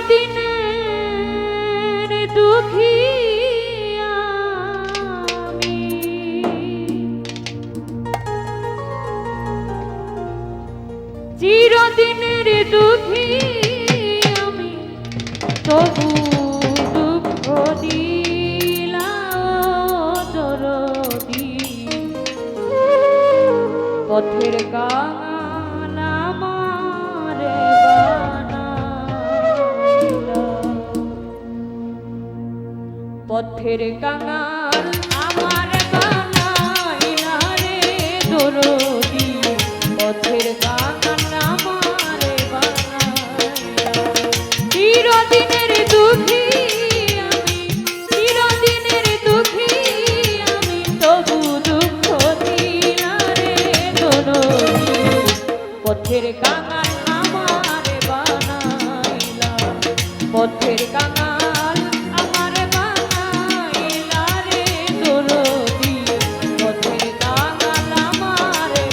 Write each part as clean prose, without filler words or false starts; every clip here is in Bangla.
চিরদিনের দুঃখী আমি, চিরদিনের দুঃখী আমি, তবু দুঃখ দিলাম দরদি পথের গান আমারে বানাইলা, পথের কাঙাল আমার বানাইলা রে দরদি পথের কাঙাল আমারে বানাইলা, চিরদিনের দুঃখী আমি, চিরদিনের দুঃখী আমি, তবু দুঃখ দিলা রে দরদি পথের কাঙাল আমারে বানাইলা, পথের কাঙাল আমারে বানাইলা রে দরদি পথের কাঙাল আমারে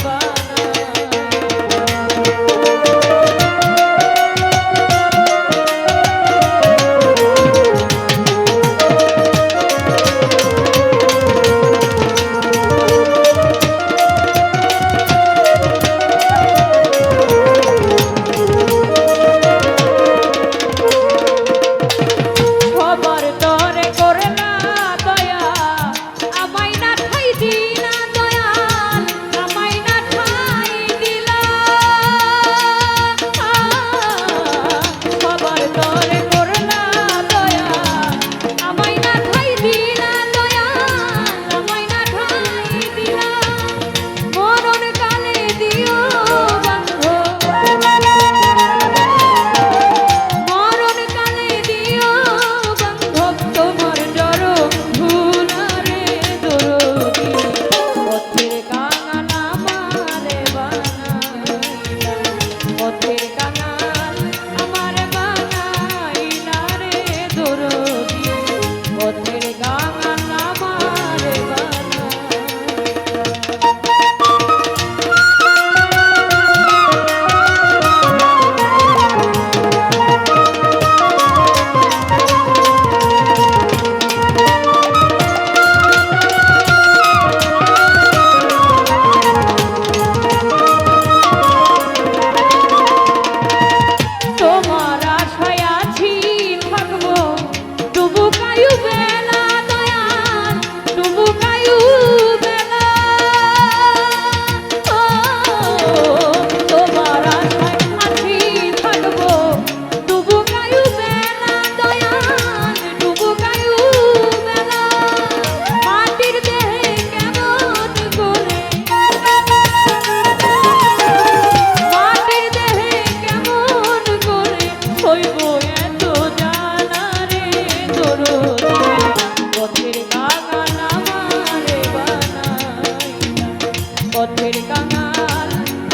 পথের কাঙাল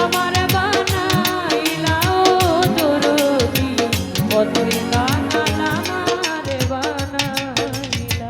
আমার বানাইলা দরদি পথের কাঙাল আমার বানাইলা।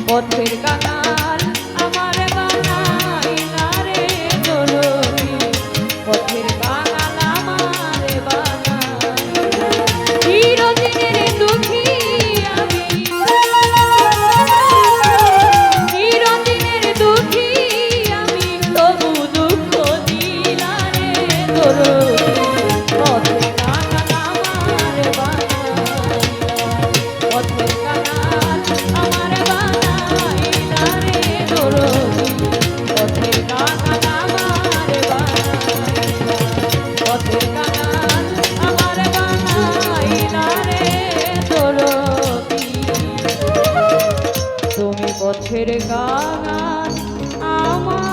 পথের কাঙাল আমার বানাইলা পথের কাঙাল আমার